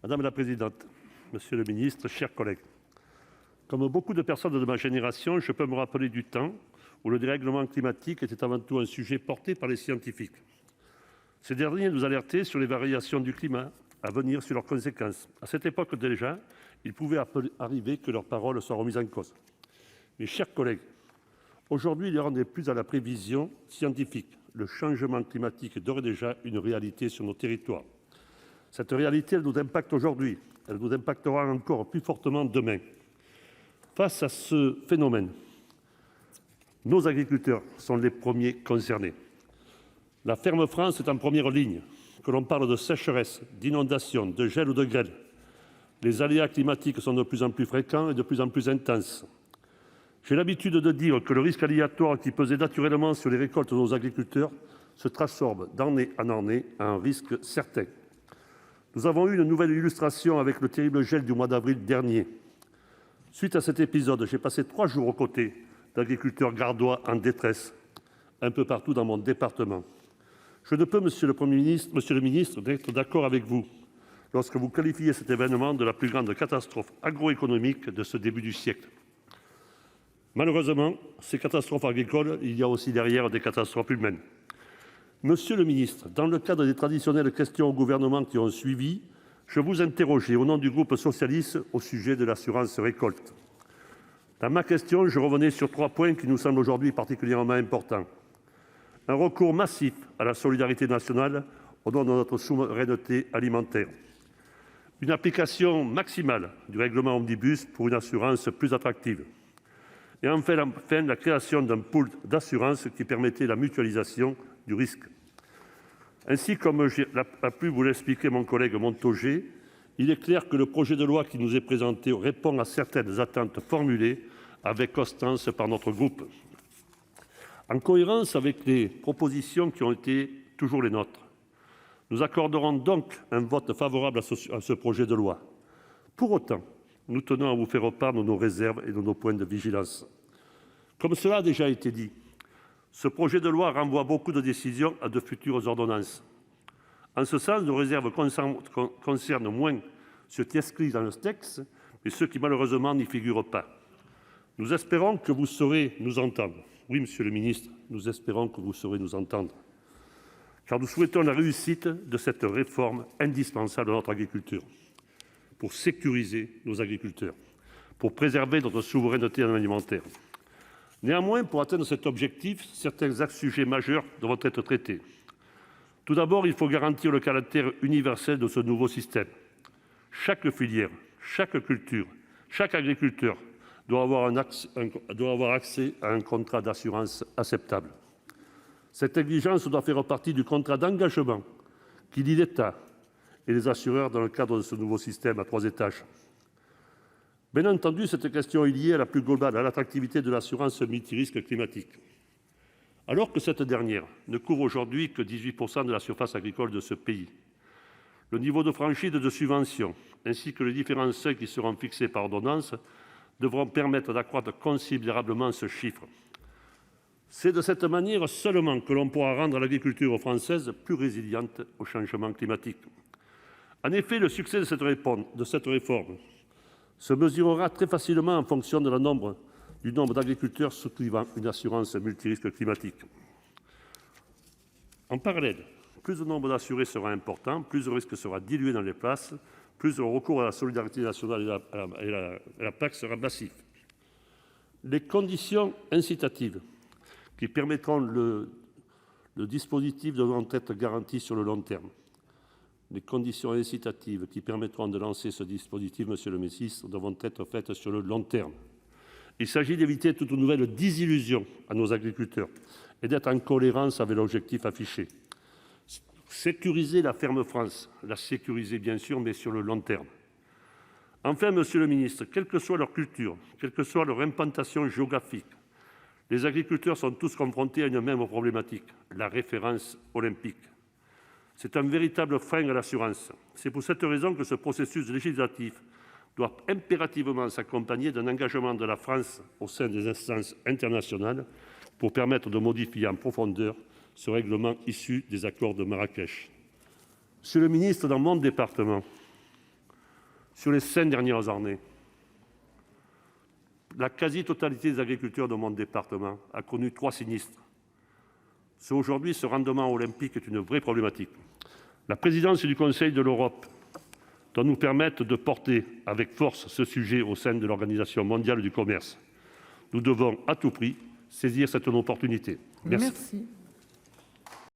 Madame la présidente, monsieur le ministre, chers collègues, comme beaucoup de personnes de ma génération, je peux me rappeler du temps où le dérèglement climatique était avant tout un sujet porté par les scientifiques. Ces derniers nous alertaient sur les variations du climat à venir, sur leurs conséquences. À cette époque déjà, il pouvait arriver que leurs paroles soient remises en cause. Mes chers collègues, aujourd'hui, l'heure n'est plus à la prévision scientifique. Le changement climatique est d'ores et déjà une réalité sur nos territoires. Cette réalité, elle nous impacte aujourd'hui. Elle nous impactera encore plus fortement demain. Face à ce phénomène, nos agriculteurs sont les premiers concernés. La ferme France est en première ligne, que l'on parle de sécheresse, d'inondation, de gel ou de grêle. Les aléas climatiques sont de plus en plus fréquents et de plus en plus intenses. J'ai l'habitude de dire que le risque aléatoire qui pesait naturellement sur les récoltes de nos agriculteurs se transforme d'année en année en un risque certain. Nous avons eu une nouvelle illustration avec le terrible gel du mois d'avril dernier. Suite à cet épisode, j'ai passé 3 jours aux côtés d'agriculteurs gardois en détresse, un peu partout dans mon département. Je ne peux, monsieur le ministre, d'être d'accord avec vous lorsque vous qualifiez cet événement de la plus grande catastrophe agroéconomique de ce début du siècle. Malheureusement, ces catastrophes agricoles, il y a aussi derrière des catastrophes humaines. Monsieur le ministre, dans le cadre des traditionnelles questions au gouvernement qui ont suivi, je vous interrogeais au nom du groupe socialiste au sujet de l'assurance récolte. Dans ma question, je revenais sur 3 points qui nous semblent aujourd'hui particulièrement importants. Un recours massif à la solidarité nationale au nom de notre souveraineté alimentaire. Une application maximale du règlement Omnibus pour une assurance plus attractive. Et enfin, la création d'un pool d'assurance qui permettait la mutualisation du risque. Ainsi, comme a pu vous l'expliquer mon collègue Montaugé, il est clair que le projet de loi qui nous est présenté répond à certaines attentes formulées avec constance par notre groupe. En cohérence avec les propositions qui ont été toujours les nôtres, nous accorderons donc un vote favorable à ce projet de loi. Pour autant, nous tenons à vous faire part de nos réserves et de nos points de vigilance. Comme cela a déjà été dit, ce projet de loi renvoie beaucoup de décisions à de futures ordonnances. En ce sens, nos réserves concernent moins ce qui est inscrit dans le texte, mais ceux qui malheureusement n'y figurent pas. Nous espérons que vous saurez nous entendre. Oui, monsieur le ministre, nous espérons que vous saurez nous entendre. Car nous souhaitons la réussite de cette réforme indispensable à notre agriculture, pour sécuriser nos agriculteurs, pour préserver notre souveraineté alimentaire. Néanmoins, pour atteindre cet objectif, certains axes sujets majeurs devront être traités. Tout d'abord, il faut garantir le caractère universel de ce nouveau système. Chaque filière, chaque culture, chaque agriculteur doit avoir accès à un contrat d'assurance acceptable. Cette exigence doit faire partie du contrat d'engagement qui lie l'État et les assureurs dans le cadre de ce nouveau système à 3 étages. Bien entendu, cette question est liée à la plus globale, à l'attractivité de l'assurance multirisque climatique. Alors que cette dernière ne couvre aujourd'hui que 18% de la surface agricole de ce pays, le niveau de franchise de subventions, ainsi que les différents seuils qui seront fixés par ordonnance, devront permettre d'accroître considérablement ce chiffre. C'est de cette manière seulement que l'on pourra rendre l'agriculture française plus résiliente au changement climatique. En effet, le succès de cette réforme se mesurera très facilement en fonction du nombre d'agriculteurs souscrivant une assurance multirisque climatique. En parallèle, plus le nombre d'assurés sera important, plus le risque sera dilué dans les places, plus le recours à la solidarité nationale et à la PAC sera massif. Les conditions incitatives qui permettront le dispositif devront être garanties sur le long terme. Les conditions incitatives qui permettront de lancer ce dispositif, monsieur le ministre, devront être faites sur le long terme. Il s'agit d'éviter toute nouvelle désillusion à nos agriculteurs et d'être en cohérence avec l'objectif affiché. Sécuriser la ferme France, la sécuriser bien sûr, mais sur le long terme. Enfin, monsieur le ministre, quelle que soit leur culture, quelle que soit leur implantation géographique, les agriculteurs sont tous confrontés à une même problématique, la référence olympique. C'est un véritable frein à l'assurance. C'est pour cette raison que ce processus législatif doit impérativement s'accompagner d'un engagement de la France au sein des instances internationales pour permettre de modifier en profondeur ce règlement issu des accords de Marrakech. Monsieur le ministre, dans mon département, Sur les 5 dernières années, la quasi-totalité des agriculteurs de mon département a connu 3 sinistres. Aujourd'hui, ce rendement olympique est une vraie problématique. La présidence du Conseil de l'Europe doit nous permettre de porter avec force ce sujet au sein de l'Organisation mondiale du commerce. Nous devons à tout prix saisir cette opportunité. Merci.